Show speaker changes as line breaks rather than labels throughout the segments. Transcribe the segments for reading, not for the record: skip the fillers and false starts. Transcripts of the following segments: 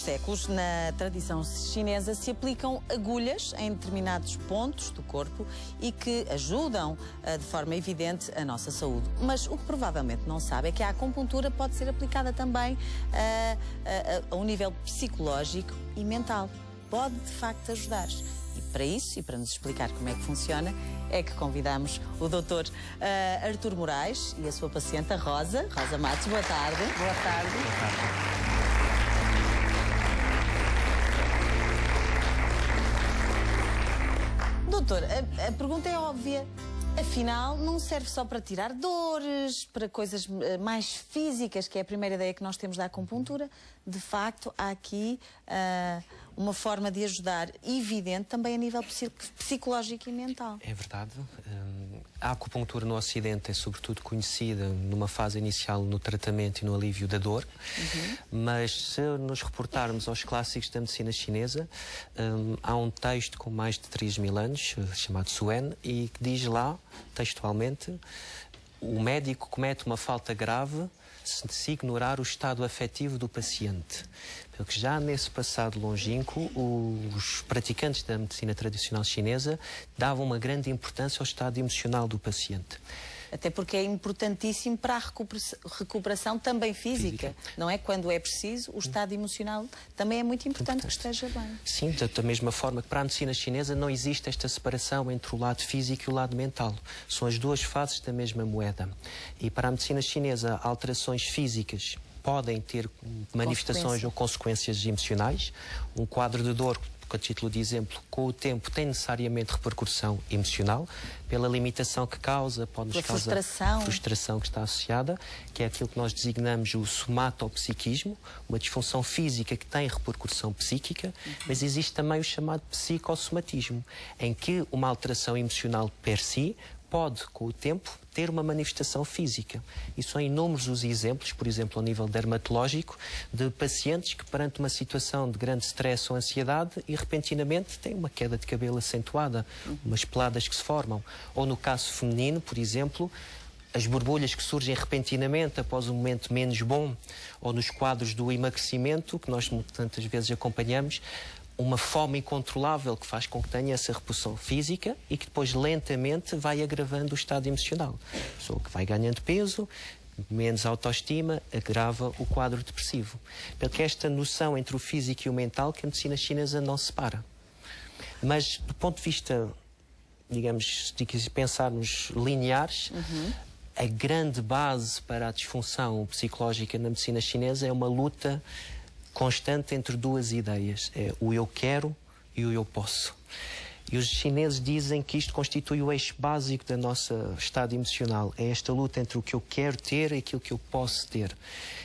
Séculos, na tradição chinesa, se aplicam agulhas em determinados pontos do corpo e que ajudam de forma evidente a nossa saúde. Mas o que provavelmente não sabe é que a acupuntura pode ser aplicada também a um nível psicológico e mental. Pode, de facto, ajudar. E para isso, e para nos explicar como é que funciona, é que convidamos o Dr. Artur Moraes e a sua paciente, a Rosa Matos. Boa tarde.
Boa tarde. Boa tarde.
Doutor, a pergunta é óbvia. Afinal, não serve só para tirar dores, para coisas mais físicas, que é a primeira ideia que nós temos da acupuntura. De facto, há aqui uma forma de ajudar evidente também a nível psicológico e mental.
É verdade. A acupuntura no Ocidente é sobretudo conhecida numa fase inicial no tratamento e no alívio da dor, mas se nos reportarmos aos clássicos da medicina chinesa, há um texto com mais de 3.000 anos, chamado Suen, e que diz lá, textualmente, o médico comete uma falta grave se ignorar o estado afetivo do paciente. Porque já nesse passado longínquo, os praticantes da medicina tradicional chinesa davam uma grande importância ao estado emocional do paciente.
Até porque é importantíssimo para a recuperação também física, não é? Quando é preciso, o estado emocional também é muito importante que esteja bem.
Sim, da mesma forma que para a medicina chinesa não existe esta separação entre o lado físico e o lado mental. São as duas faces da mesma moeda. E para a medicina chinesa, alterações físicas podem ter manifestações ou consequências emocionais. Um quadro de dor, a título de exemplo, com o tempo tem necessariamente repercussão emocional, pela limitação que causa, pode-nos causar frustração que está associada, que é aquilo que nós designamos o somatopsiquismo, uma disfunção física que tem repercussão psíquica, mas existe também o chamado psicossomatismo, em que uma alteração emocional per si pode, com o tempo, ter uma manifestação física. E são inúmeros os exemplos, por exemplo, ao nível dermatológico, de pacientes que, perante uma situação de grande stress ou ansiedade, e repentinamente têm uma queda de cabelo acentuada, umas peladas que se formam. Ou no caso feminino, por exemplo, as borbulhas que surgem repentinamente após um momento menos bom, ou nos quadros do emagrecimento, que nós tantas vezes acompanhamos, uma fome incontrolável que faz com que tenha essa repulsão física e que depois lentamente vai agravando o estado emocional. A pessoa que vai ganhando peso, menos autoestima, agrava o quadro depressivo. Porque esta noção entre o físico e o mental que a medicina chinesa não separa. Mas do ponto de vista, digamos, se pensarmos lineares, a grande base para a disfunção psicológica na medicina chinesa é uma luta constante entre duas ideias, é o eu quero e o eu posso. E os chineses dizem que isto constitui o eixo básico da nossa estado emocional. É esta luta entre o que eu quero ter e aquilo que eu posso ter.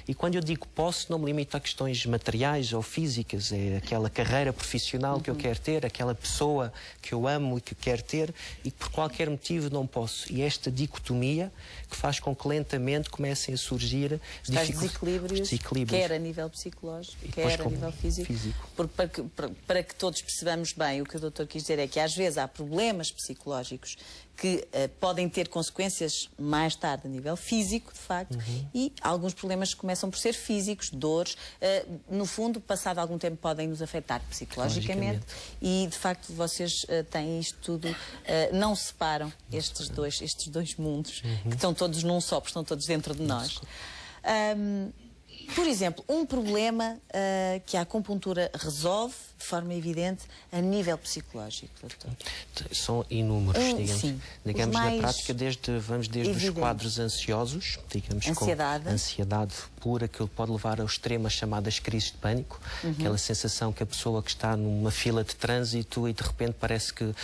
E quando eu digo posso, não me limito a questões materiais ou físicas. É aquela carreira profissional que eu quero ter, aquela pessoa que eu amo e que quero ter e que por qualquer motivo não posso. E esta dicotomia que faz com que lentamente comecem a surgir
desequilíbrios, quer a nível psicológico, quer a nível físico. Porque para que todos percebamos bem, o que o doutor quis dizer é que às vezes há problemas psicológicos que podem ter consequências mais tarde a nível físico, de facto, e alguns problemas começam por ser físicos, dores, no fundo, passado algum tempo podem nos afetar psicologicamente e, de facto, vocês têm isto tudo, não separam estes dois mundos, que estão todos num só, porque estão todos dentro de nós. Por exemplo, um problema que a acupuntura resolve de forma evidente a nível psicológico, doutor?
São inúmeros, digamos na prática, vamos desde
evidentes.
Os quadros ansiosos, digamos,
ansiedade.
Com ansiedade pura, que pode levar ao extremo, as chamadas crises de pânico, aquela sensação que a pessoa que está numa fila de trânsito e de repente parece que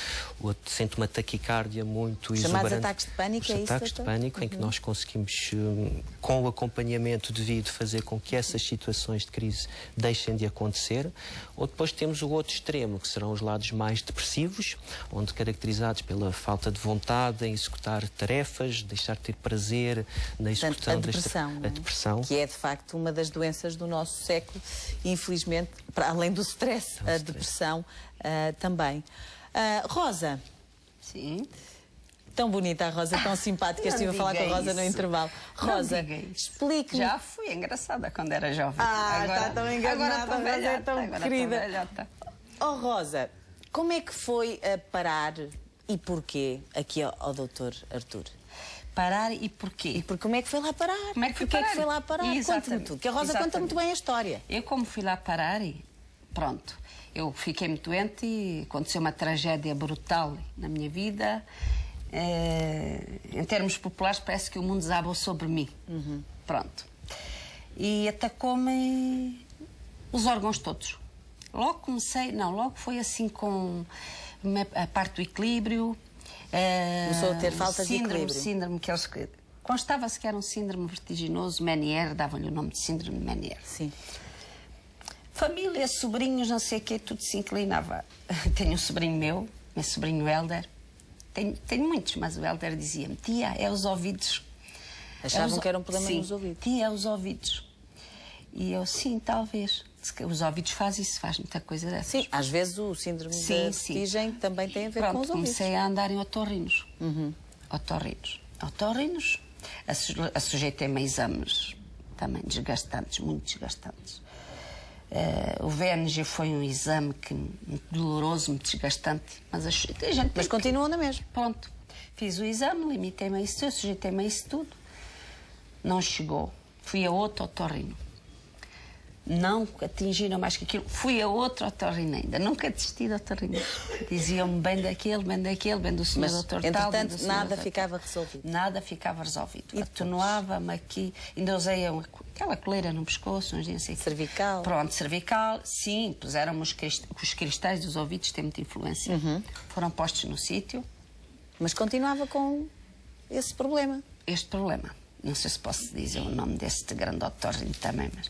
sente uma taquicardia muito exuberante.
Chamados ataques de pânico,
Os ataques de pânico, em que nós conseguimos, com o acompanhamento devido, fazer com que essas situações de crise deixem de acontecer. Ou depois temos o outro extremo, que serão os lados mais depressivos, onde caracterizados pela falta de vontade em executar tarefas, deixar de ter prazer na execução
a depressão, que é de facto uma das doenças do nosso século, e infelizmente, para além do stress, a depressão também. Rosa.
Sim.
Tão bonita a Rosa, tão simpática. Estive a falar com a Rosa no intervalo. Rosa, explique-me.
Já fui engraçada quando era jovem.
Agora, está tão enganada,
agora
é tão querida. Oh, Rosa, como é que foi parar e porquê aqui ao Dr. Artur?
Parar e porquê?
E como é que foi lá parar?
Como é que
foi lá parar? Conte-me tudo, que a Rosa conta muito bem a história.
Eu, como fui lá parar, e pronto, eu fiquei muito doente e aconteceu uma tragédia brutal na minha vida. Em termos populares, parece que o mundo desabou sobre mim. Pronto. E atacou-me os órgãos todos. Logo comecei, logo foi assim com a parte do equilíbrio.
Começou a ter falta de equilíbrio.
Síndrome que eles... Constava-se que era um síndrome vertiginoso, Meniere, davam-lhe o nome de síndrome de Meniere.
Sim.
Família, sobrinhos, não sei o quê, tudo se inclinava. Tenho um sobrinho meu sobrinho Helder. Tenho muitos, mas o Helder dizia-me: tia, é os ouvidos.
Achavam que era um problema nos ouvidos.
Tia, é os ouvidos. E eu, sim, talvez. Os ouvidos fazem isso, faz muita coisa dessas.
Sim, às vezes o síndrome da vertigem também tem a ver com os ouvidos.
Comecei a andar em otorrinos. Otorrinos. Sujeitei-me a exames também desgastantes, muito desgastantes. O VNG foi um exame muito doloroso, muito desgastante, mas a gente...
Mas continuou na mesma.
Pronto. Fiz o exame, limitei-me a isso, sujeitei-me a isso tudo. Não chegou. Fui a outro otorrino. Não atingiram mais que aquilo. Fui a outro otorrino ainda. Nunca desisti de otorrinos. Diziam-me bem daquele, bem do senhor doutor tal.
Entretanto, nada ficava resolvido.
Nada ficava resolvido. E atenuava-me aqui. Ainda usei aquela coleira no pescoço, não sei.
Cervical.
Pronto, cervical. Sim, puseram-me os cristais dos ouvidos, têm muita influência. Foram postos no sítio. Mas
continuava com esse problema.
Este problema. Não sei se posso dizer o nome deste grande otorrino também, mas...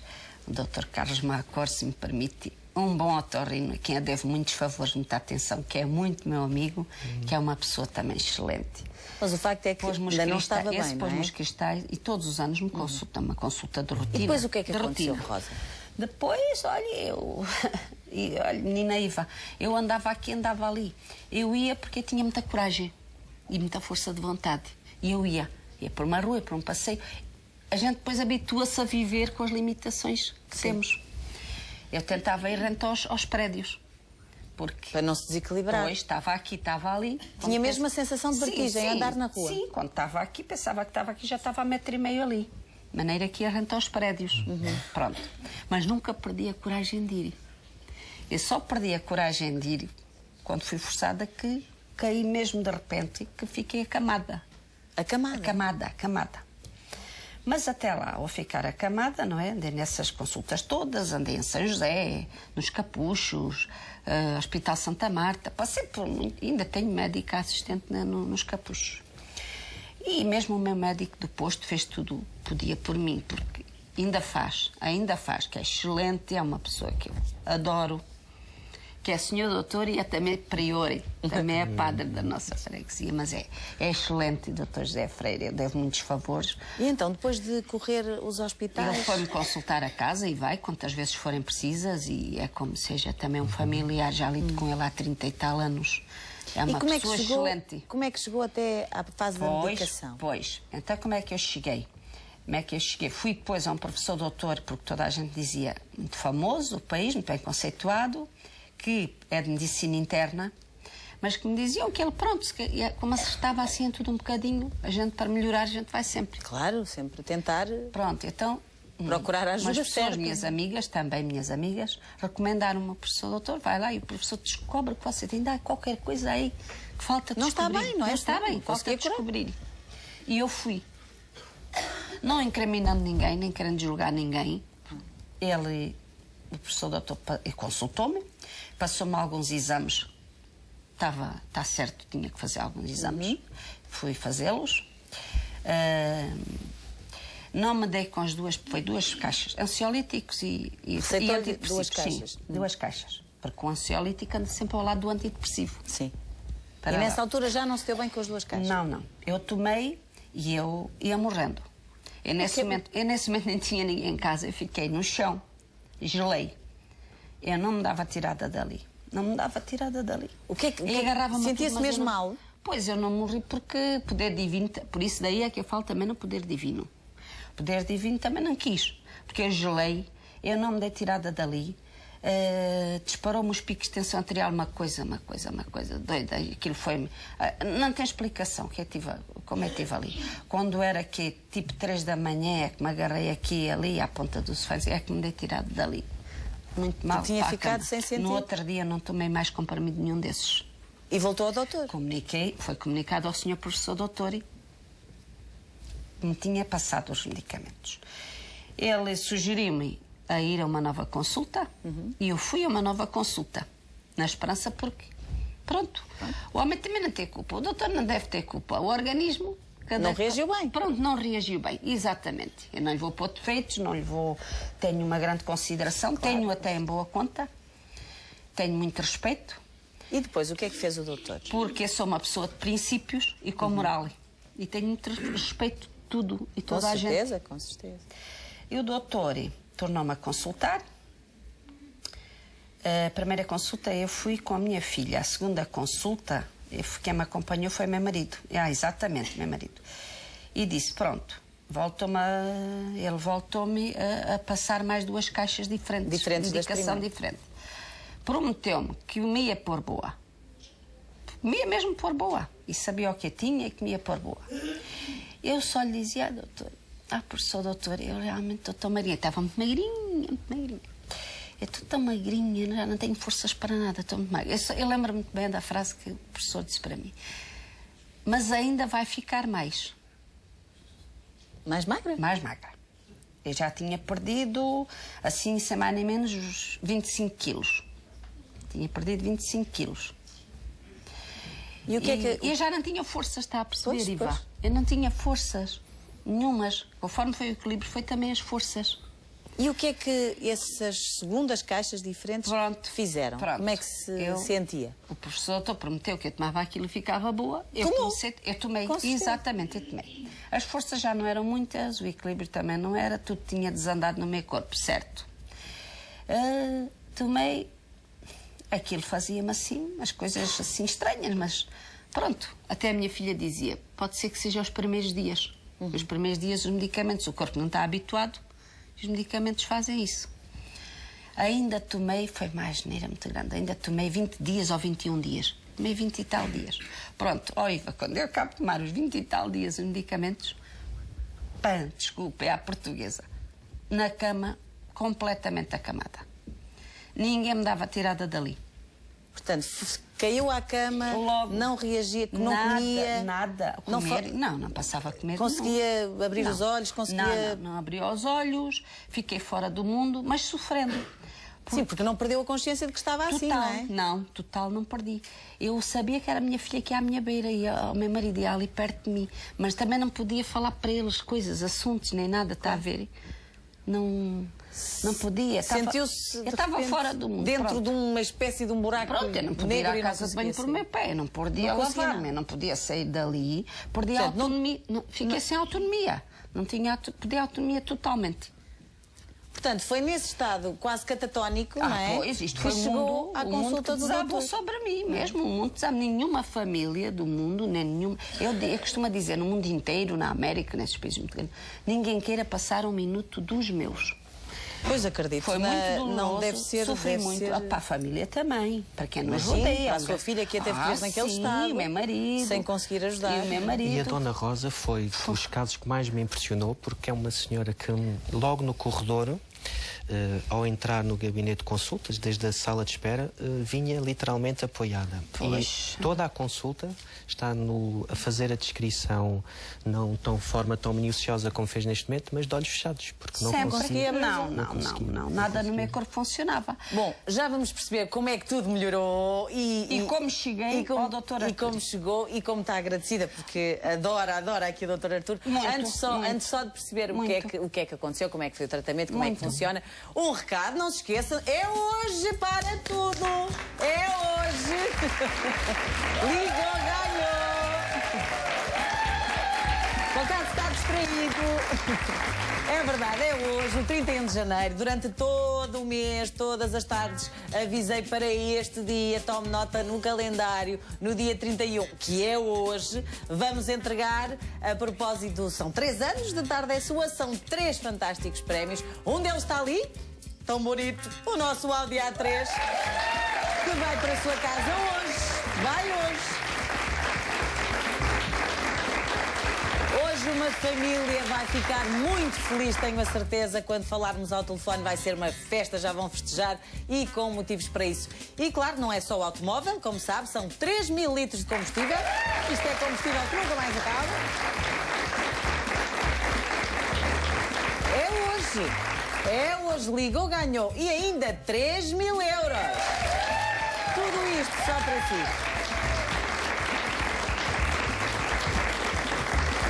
O Dr. Carlos Macor, se me permite, um bom otorrino, a quem eu devo muitos favores, muita atenção, que é muito meu amigo, que é uma pessoa também excelente.
Mas o facto é que ainda não estava bem, não é?
Pôs-me os cristais e todos os anos me consulta, uma consulta de rotina.
E depois o que é que aconteceu, Rosa?
Depois, olha, menina Iva, eu andava aqui, andava ali. Eu ia porque eu tinha muita coragem e muita força de vontade. E eu ia por uma rua, por um passeio. A gente depois habitua-se a viver com as limitações que temos. Eu tentava ir rente aos prédios. Porque
para não se desequilibrar.
Pois, estava aqui, estava ali.
Tinha mesmo a sensação de vertigem, andar na rua?
Sim, quando estava aqui, pensava que estava aqui, já estava a 1,5 m ali. De maneira que ia rente aos prédios. Pronto. Mas nunca perdi a coragem de ir. Eu só perdi a coragem de ir quando fui forçada que caí mesmo de repente, que fiquei acamada.
Acamada?
Acamada. Mas até lá, ao ficar acamada, não é? Andei nessas consultas todas, andei em São José, nos Capuchos, Hospital Santa Marta, passei por... Ainda tenho médica assistente nos Capuchos. E mesmo o meu médico do posto fez tudo o que podia por mim, porque ainda faz, que é excelente, é uma pessoa que eu adoro, que é senhor doutor e é também prior, também é padre da nossa freguesia, mas é excelente, doutor José Freire, eu devo muitos favores.
E então, depois de correr os hospitais...
Ele foi-me consultar a casa e vai, quantas vezes forem precisas, e é como seja também um familiar, já lido com ele há 30 e tal anos. É uma pessoa excelente.
Como é que chegou até à fase da medicação?
Pois, então como é que eu cheguei? Fui depois a um professor doutor, porque toda a gente dizia, muito famoso, o país, muito bem conceituado, que é de medicina interna, mas que me diziam que ele, pronto, como acertava assim em tudo um bocadinho, a gente, para melhorar, a gente vai sempre.
Claro, sempre tentar...
Pronto, então...
Procurar a ajuda certa.
Minhas amigas, recomendaram-me ao professor doutor, vai lá e o professor descobre que você tem qualquer coisa aí que falta descobrir.
Não está bem, não é?
Não está bem, falta descobrir. E eu fui. Não incriminando ninguém, nem querendo julgar ninguém. O professor doutor, consultou-me, passou-me alguns exames. Está certo, tinha que fazer alguns exames. Fui fazê-los. Não me dei com as foi 2 caixas, ansiolíticos e antidepressivos.
2 caixas?
Sim, 2 caixas. Porque o ansiolítico anda sempre ao lado do antidepressivo.
Sim. E nessa altura já não se deu bem com as 2 caixas?
Não. Eu tomei e eu ia morrendo. Eu nesse momento nem tinha ninguém em casa, eu fiquei no chão, gelei. Eu não me dava tirada dali. O que é que
sentia-se mesmo mal?
Pois, eu não morri porque poder divino... Por isso daí é que eu falo também no poder divino. O poder divino também não quis. Porque eu gelei, eu não me dei tirada dali. Disparou-me os picos de tensão arterial, uma coisa doida. Aquilo foi... não tem explicação como eu estive ali. Quando era que tipo 3 da manhã, é que me agarrei aqui e ali, à ponta do sofá, é que me dei tirada dali. Muito mal.
Tinha ficado sem sentido.
No outro dia não tomei mais comprimido nenhum desses.
E voltou ao doutor?
Comuniquei, foi comunicado ao senhor professor doutor e me tinha passado os medicamentos. Ele sugeriu-me a ir a uma nova consulta e eu fui a uma nova consulta, na esperança porque, pronto, o homem também não tem culpa, o doutor não deve ter culpa, o organismo...
Não reagiu bem.
Pronto, não reagiu bem, exatamente. Eu não lhe vou pôr defeitos, não lhe vou... Tenho uma grande consideração, claro. Tenho até em boa conta, tenho muito respeito.
E depois, o que é que fez o doutor?
Porque eu sou uma pessoa de princípios e com moral. E tenho muito respeito de tudo e toda a gente.
Com certeza, com certeza.
E o doutor tornou-me a consultar. A primeira consulta eu fui com a minha filha. A segunda consulta, quem me acompanhou foi meu marido. Exatamente, meu marido. E disse, pronto, ele voltou-me a passar mais 2 caixas diferentes de medicação diferente. Prometeu-me que me ia pôr boa. Me ia mesmo pôr boa. E sabia o que eu tinha e que me ia pôr boa. Eu só lhe dizia, doutor, professor doutor, eu realmente estou tão magrinha. Estava muito magrinha, muito magrinha. Eu estou tão magrinha, já não tenho forças para nada, estou muito magra. Eu lembro muito bem da frase que o professor disse para mim. Mas ainda vai ficar mais.
Mais magra?
Mais magra. Eu já tinha perdido, assim, sem mais nem menos, os 25 quilos. Tinha perdido 25 quilos.
E o que é que...
Eu já não tinha forças, está a perceber, Iva?
Pois.
Eu não tinha forças nenhumas. Conforme foi o equilíbrio, foi também as forças.
E o que é que essas segundas caixas diferentes fizeram?
Pronto.
Como é que se sentia?
O professor doutor prometeu que eu tomava aquilo e ficava boa. Eu tomei. Exatamente, eu tomei. As forças já não eram muitas, o equilíbrio também não era, tudo tinha desandado no meu corpo, certo? Tomei... Aquilo fazia-me assim, as coisas assim estranhas, mas pronto. Até a minha filha dizia, pode ser que seja os primeiros dias. Os primeiros dias os medicamentos, o corpo não está habituado, os medicamentos fazem isso. Ainda tomei, foi mais geneira muito grande, ainda tomei 20 dias ou 21 dias. Tomei 20 e tal dias. Pronto, Iva, quando eu acabo de tomar os 20 e tal dias os medicamentos, desculpa, é à portuguesa, na cama, completamente acamada. Ninguém me dava tirada dali.
Portanto, caiu à cama, logo, não reagia, não comia...
Nada. Não passava a comer.
Conseguia abrir os olhos, conseguia...
Não abria os olhos, fiquei fora do mundo, mas sofrendo.
Sim, porque não perdeu a consciência de que estava assim, não é?
Não, total não perdi. Eu sabia que era a minha filha que ia à minha beira, e o meu marido ia ali perto de mim, mas também não podia falar para eles coisas, assuntos, nem nada, está a ver? Não podia.
Sentiu-se
eu estava fora do mundo.
Dentro de uma espécie de um buraco negro.
Eu não podia ir à casa de banho por meu pé, eu não podia lavar-me, eu não podia sair dali, perdi a autonomia, fiquei sem autonomia. Não podia autonomia totalmente.
Portanto, foi nesse estado quase catatónico, não é?
Pois, isto
que
foi
chegou à consulta do doutor.
Sobre mim mesmo, o mundo desabou. Nenhuma família do mundo, nem nenhuma... Eu costumo dizer, no mundo inteiro, na América, nesses países muito grandes, ninguém queira passar um minuto dos meus.
Pois acredito.
Foi muito doloroso.
Não deve ser...
Sofri muito. Para a família também. Para quem nos rodeia.
A sua filha que até fez naquele estado.
E o meu marido.
Sem conseguir ajudar.
E o meu marido.
E a Dona Rosa foi dos casos que mais me impressionou, porque é uma senhora que logo no corredor, ao entrar no gabinete de consultas, desde a sala de espera, vinha literalmente apoiada.
Pois.
E toda a consulta está a fazer a descrição, não de forma tão minuciosa como fez neste momento, mas de olhos fechados, porque não conseguia.
Não, nada no meu corpo funcionava.
Bom, já vamos perceber como é que tudo melhorou
e como cheguei ao Dr. Artur.
E como chegou e como está agradecida, porque adora aqui o Dr. Artur. Antes só de perceber o que é que aconteceu, como é que foi o tratamento, como é que funciona. Um recado, não se esqueça, é hoje para tudo! É hoje! Ligou, ganhou! Qualquer está distraído. É verdade, é hoje, o 31 de janeiro, durante todo o mês, todas as tardes, avisei para este dia, tome nota no calendário, no dia 31, que é hoje, vamos entregar, a propósito, são 3 anos de Tarde é Sua, são 3 fantásticos prémios. Um deles está ali, tão bonito, o nosso Audi A3, que vai para a sua casa hoje, vai hoje. Hoje uma família vai ficar muito feliz, tenho a certeza, quando falarmos ao telefone vai ser uma festa, já vão festejar e com motivos para isso. E claro, não é só o automóvel, como sabe, são 3.000 litros de combustível, isto é combustível que nunca mais acaba. É hoje, ligou, ganhou e ainda 3.000 euros. Tudo isto só para si.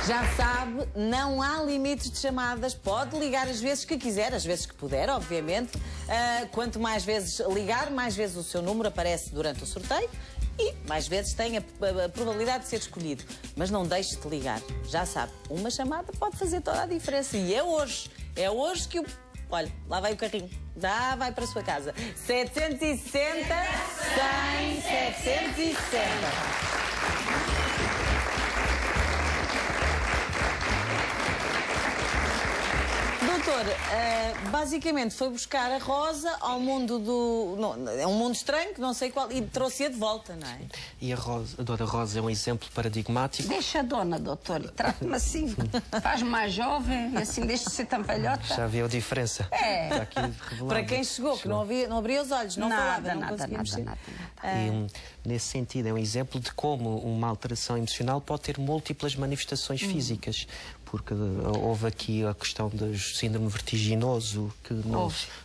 Já sabe, não há limites de chamadas, pode ligar as vezes que quiser, as vezes que puder, obviamente. Quanto mais vezes ligar, mais vezes o seu número aparece durante o sorteio e mais vezes tem a probabilidade de ser escolhido. Mas não deixe de ligar, já sabe, uma chamada pode fazer toda a diferença e é hoje que o... Olha, lá vai o carrinho, já vai para a sua casa. 760, 100, 760. Doutor, basicamente foi buscar a Rosa ao mundo do... Não, é um mundo estranho, que não sei qual, e trouxe-a de volta, não é?
E a Dona Rosa é um exemplo paradigmático.
Deixa a dona, doutor, trata-me assim. Faz-me mais jovem e assim deixa de ser tão velhota.
Já viu a diferença?
É.
Está aqui
Para quem chegou, que não abria os olhos, não falava, não conseguia mexer.
Nada.
E, nesse sentido, é um exemplo de como uma alteração emocional pode ter múltiplas manifestações físicas. Porque houve aqui a questão do síndrome vertiginoso que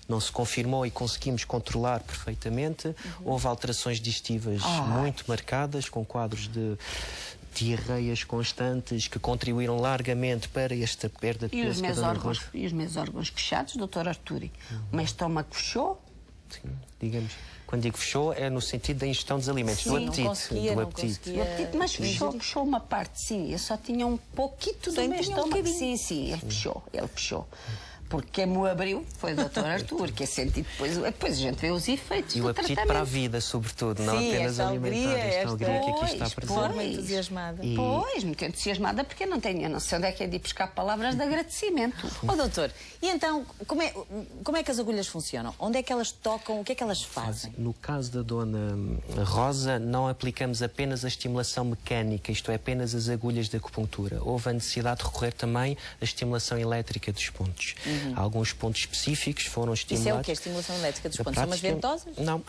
não se confirmou e conseguimos controlar perfeitamente. Houve alterações digestivas muito marcadas, com quadros de diarreias constantes que contribuíram largamente para esta perda de peso.
E os meus órgãos fechados, doutor Arturi? O meu estômago fechou?
Sim, digamos. Quando digo fechou, é no sentido da ingestão dos alimentos,
sim,
do apetite.
O apetite, mas fechou uma parte, sim. Eu só tinha um pouquito do meu estômago. Sim, ele fechou. Porque quem me abriu foi o Dr. Artur, que é sentido depois a gente vê os efeitos
e
do
o apetite
tratamento.
para a vida, sobretudo, não apenas alimentar. Esta alegria que aqui está presente.
Forma entusiasmada.
Pois, muito entusiasmada, porque eu não sei onde é que é de ir buscar palavras de agradecimento.
Doutor, e então, como é que as agulhas funcionam? Onde é que elas tocam? O que é que elas fazem?
No caso da Dona Rosa, não aplicamos apenas a estimulação mecânica, isto é, apenas as agulhas de acupuntura. Houve a necessidade de recorrer também à estimulação elétrica dos pontos. Alguns pontos específicos foram estimulados.
Isso é o que? A estimulação elétrica dos pontos? São umas ventosas?
Não,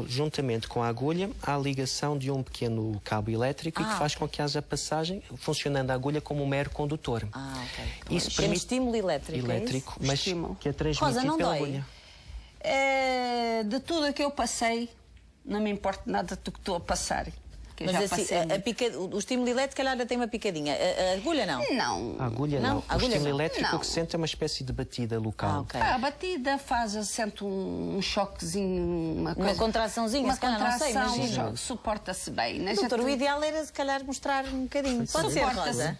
juntamente com a agulha, há a ligação de um pequeno cabo elétrico e que faz com que haja passagem, funcionando a agulha como um mero condutor.
Ok.
Isso permite
estímulo elétrico,
é mas que é transmitido pela agulha.
De tudo o que eu passei, não me importa nada do que estou a passar.
Mas assim, o estímulo elétrico, calhar, ainda tem uma picadinha. A agulha, não?
Não.
A agulha, não. O estímulo elétrico, o que sente é uma espécie de batida local.
A batida sente um choquezinho, uma
contraçãozinha, se calhar, não sei, mas
suporta-se bem.
Doutor, o ideal era, se calhar, mostrar um bocadinho. Pode ser, Rosa?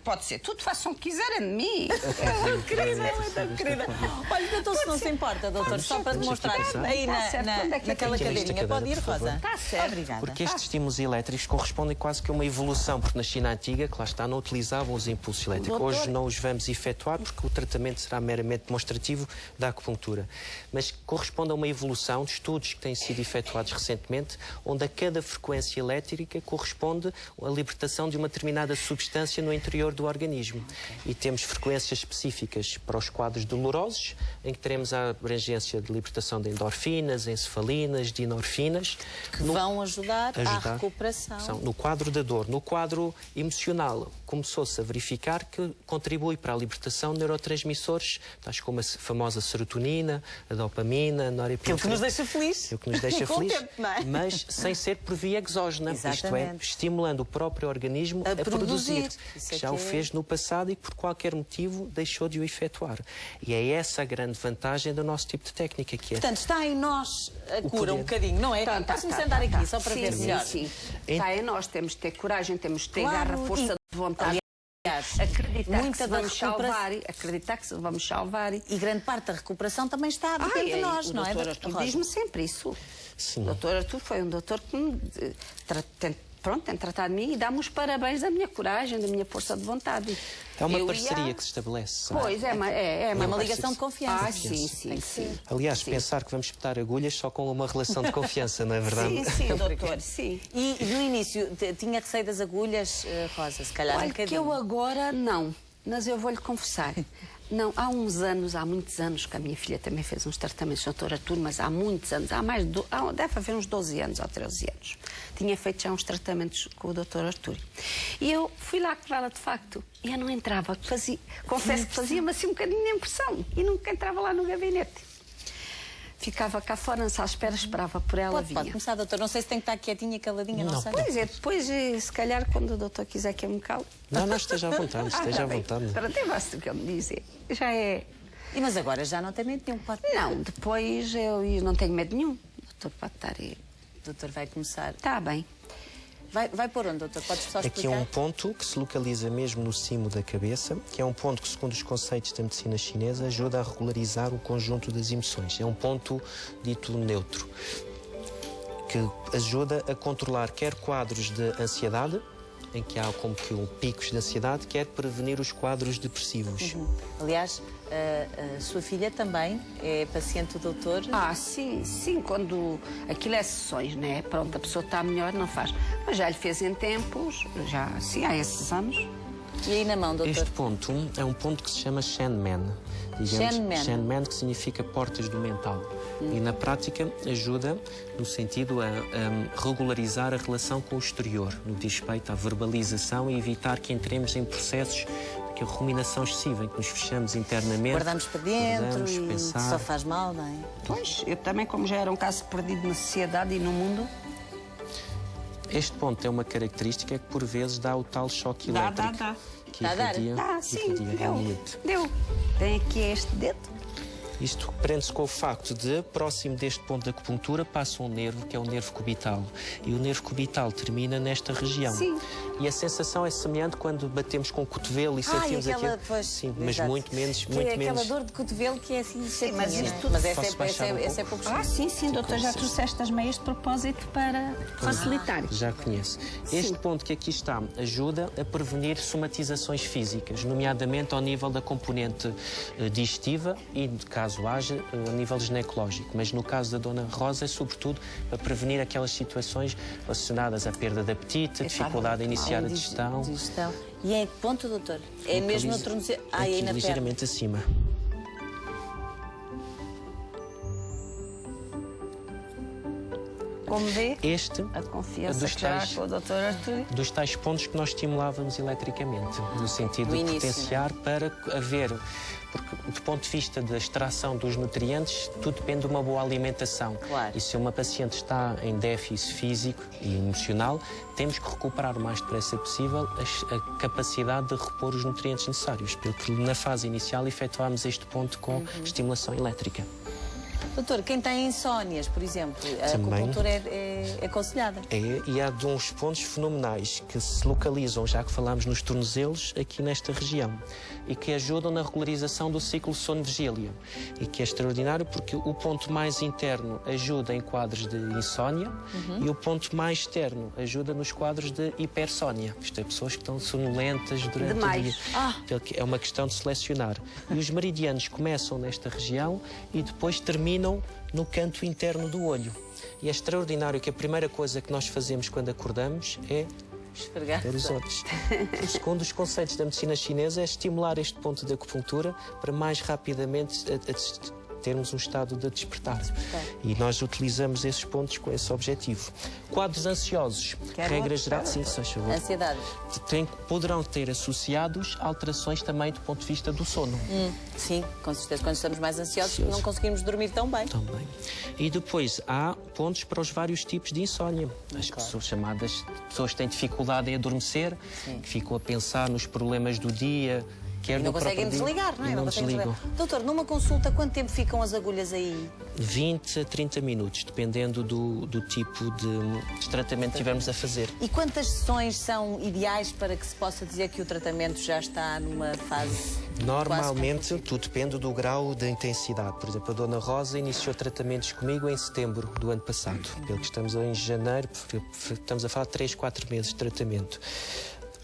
Pode ser. Tudo façam o que quiserem de mim.
Ela é tão querida. Olha, doutor, se não se importa, doutor, só para demonstrar aí naquela cadeirinha. Pode ir, Rosa?
Está certo.
Obrigada.
Porque estes estímulos elétricos correspondem quase que a uma evolução, porque na China antiga, que lá está, não utilizavam os impulsos elétricos. Hoje não os vamos efetuar porque o tratamento será meramente demonstrativo da acupuntura. Mas corresponde a uma evolução de estudos que têm sido efetuados recentemente, onde a cada frequência elétrica corresponde a libertação de uma determinada substância no interior do organismo. E temos frequências específicas para os quadros dolorosos, em que teremos a abrangência de libertação de endorfinas, encefalinas, dinorfinas.
Que vão ajudar à recuperação.
No quadro da dor, no quadro emocional, começou-se a verificar que contribui para a libertação de neurotransmissores, tais como a famosa serotonina, a dopamina, a norepinefrina.
Aquilo que nos deixa feliz.
Aquilo que nos deixa feliz,
contente, não é?
mas sem ser por via exógena. Isto é, estimulando o próprio organismo a produzir. Que já o fez no passado e que por qualquer motivo deixou de o efetuar. E é essa a grande vantagem do nosso tipo de técnica, que é...
Portanto, está em nós a cura um bocadinho, não é? Posso-me sentar aqui só para ver melhor?
Sim. Está em nós, temos de ter coragem, temos de ter garra, força de vontade. Acreditar que se vamos salvar, acreditar que se vamos salvar.
E grande parte da recuperação também está depende de nós, não é?
O doutor Artur diz-me sempre isso. Sim. O doutor Artur foi um doutor que me tem tratado de mim e dá-me os parabéns da minha coragem, da minha força de vontade.
É uma parceria que se estabelece.
Pois, é uma
ligação de confiança.
Sim.
Aliás, pensar que vamos espetar agulhas só com uma relação de confiança, não é verdade?
Sim, doutor, sim.
E no início, tinha receio das agulhas, Rosa? Se calhar um bocadinho.
Que eu agora não, mas eu vou-lhe confessar. Não, há muitos anos, que a minha filha também fez uns tratamentos, doutor Artur, mas há muitos anos, deve haver uns 12 anos ou 13 anos. Tinha feito já uns tratamentos com o doutor Artur. E eu fui lá com ela, de facto, e eu não entrava, confesso que fazia-me assim um bocadinho de impressão, e nunca entrava lá no gabinete. Ficava cá fora, à espera, esperava por ela, vinha.
Pode começar, doutor. Não sei se tem que estar quietinha, caladinha, não sei.
Pois é, depois, se calhar, quando o doutor quiser que eu me cale...
Não, esteja à vontade, esteja à vontade.
Até basta o que ele me dizer. Já é...
Mas agora já não tem medo nenhum, pode...
Não, depois eu não tenho medo nenhum. O doutor pode estar aí.
O doutor vai começar.
Está bem.
Vai por onde, doutor? Pode só explicar?
Aqui é um ponto que se localiza mesmo no cimo da cabeça, que é um ponto que, segundo os conceitos da medicina chinesa, ajuda a regularizar o conjunto das emoções. É um ponto dito neutro, que ajuda a controlar quer quadros de ansiedade, em que há como que picos de ansiedade, quer prevenir os quadros depressivos.
Aliás, a sua filha também é paciente do doutor?
Sim, quando aquilo é sessões, né? Pronto, a pessoa está melhor, não faz. Mas já lhe fez em tempos, há esses anos.
E aí na mão, doutor?
Este ponto é um ponto que se chama Shenmen. Shenmen, que significa portas do mental. E na prática ajuda no sentido a regularizar a relação com o exterior, no que diz respeito à verbalização e evitar que entremos em processos de ruminação excessiva, em que nos fechamos internamente.
Guardamos para dentro e
pensar.
Só faz mal, não é?
Pois, eu também, como já era um caso perdido na sociedade e no mundo...
Este ponto tem uma característica que por vezes dá o tal choque elétrico.
Dá.
Que irradia,
sim,
deu.
Tem aqui este dedo.
Isto prende-se com o facto de, próximo deste ponto da acupuntura, passa um nervo, que é o nervo cubital. E o nervo cubital termina nesta região.
Sim.
E a sensação é semelhante quando batemos com o cotovelo e sentimos aquilo.
Pois,
sim, mas muito menos.
Aquela dor de cotovelo que é assim.
Sim, mas
essa é pouco.
Sim, doutor, já trouxeste as meias de propósito para facilitar.
Já conheço. Este ponto que aqui está ajuda a prevenir somatizações físicas, nomeadamente ao nível da componente digestiva e, caso haja, a nível ginecológico. Mas no caso da Dona Rosa é sobretudo para prevenir aquelas situações relacionadas à perda de apetite, dificuldade a iniciar a digestão.
E é em que ponto, doutor? É mesmo no tornozelo?
É aí na ligeiramente acima.
Como vê,
a
confiança que já com o doutor Artur.
Dos tais pontos que nós estimulávamos eletricamente, no sentido de potenciar para haver, porque do ponto de vista da extração dos nutrientes, tudo depende de uma boa alimentação.
Claro.
E se uma paciente está em déficit físico e emocional, temos que recuperar o mais depressa possível a capacidade de repor os nutrientes necessários, porque na fase inicial efetuámos este ponto com estimulação elétrica.
Doutor, quem tem insónias, por exemplo, a acupuntura é aconselhada?
E há de uns pontos fenomenais que se localizam, já que falámos nos tornozelos, aqui nesta região, e que ajudam na regularização do ciclo sono-vigília, e que é extraordinário porque o ponto mais interno ajuda em quadros de insónia e o ponto mais externo ajuda nos quadros de hipersónia. Isto é, pessoas que estão sonolentas durante o dia. É uma questão de selecionar. E os meridianos começam nesta região e depois terminam no canto interno do olho. E é extraordinário que a primeira coisa que nós fazemos quando acordamos é esfregar os olhos. Segundo os conceitos da medicina chinesa, é estimular este ponto de acupuntura para mais rapidamente termos um estado de despertar. E nós utilizamos esses pontos com esse objetivo. Quadros ansiosos, regra geral, sim, se achou.
Ansiedade.
Poderão ter associados alterações também do ponto de vista do sono.
Sim, com certeza. Quando estamos mais ansiosos, não conseguimos dormir tão bem.
E depois há pontos para os vários tipos de insónia. As pessoas chamadas, pessoas que têm dificuldade em adormecer, que ficam a pensar nos problemas do dia, quer
e não conseguem desligar, não é?
Não desligam.
Doutor, numa consulta, quanto tempo ficam as agulhas aí?
20 a 30 minutos, dependendo do tipo de tratamento que estivermos a fazer.
E quantas sessões são ideais para que se possa dizer que o tratamento já está numa fase...
Normalmente, tudo depende do grau de intensidade. Por exemplo, a Dona Rosa iniciou tratamentos comigo em setembro do ano passado. Pelo que estamos em janeiro, estamos a falar de 3, 4 meses de tratamento.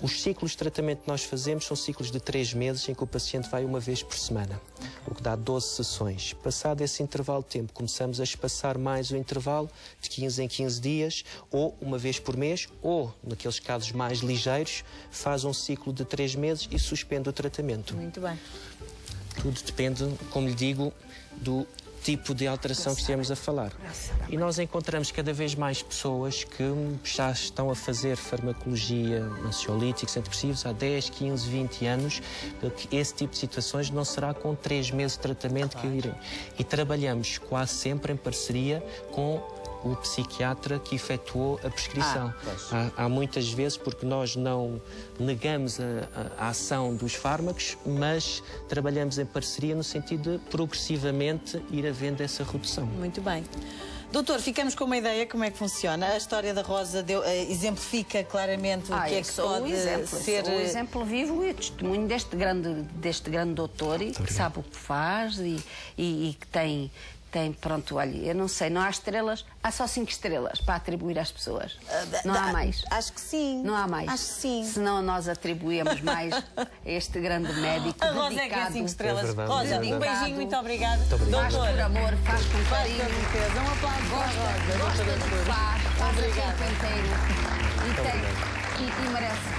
Os ciclos de tratamento que nós fazemos são ciclos de 3 meses em que o paciente vai uma vez por semana, o que dá 12 sessões. Passado esse intervalo de tempo, começamos a espaçar mais o intervalo de 15 em 15 dias, ou uma vez por mês, ou, naqueles casos mais ligeiros, faz um ciclo de 3 meses e suspende o tratamento.
Muito bem.
Tudo depende, como lhe digo, do tipo de alteração que estamos a falar. E nós encontramos cada vez mais pessoas que já estão a fazer farmacologia, ansiolíticos, antidepressivos há 10, 15, 20 anos, porque esse tipo de situações não será com 3 meses de tratamento que irem. E trabalhamos quase sempre em parceria com o psiquiatra que efetuou a prescrição. Há muitas vezes, porque nós não negamos a ação dos fármacos, mas trabalhamos em parceria no sentido de progressivamente ir havendo essa redução.
Muito bem. Doutor, ficamos com uma ideia como é que funciona. A história da Rosa exemplifica claramente o que é que pode ser...
Sou o exemplo vivo e testemunho deste grande doutor e que sabe o que faz e que tem, pronto, olha, eu não sei, não há estrelas, há só 5 estrelas para atribuir às pessoas. Não há mais.
Acho que sim.
Não há mais.
Acho que sim.
Senão nós atribuímos mais a este grande médico
a Rosa é que é 5 estrelas.
verdade,
Rosa, um beijinho, muito obrigada.
Muito obrigado.
Faz por amor, faz com carinho.
Um aplauso para a Rosa.
Gosta do que faz o tempo inteiro. E merece.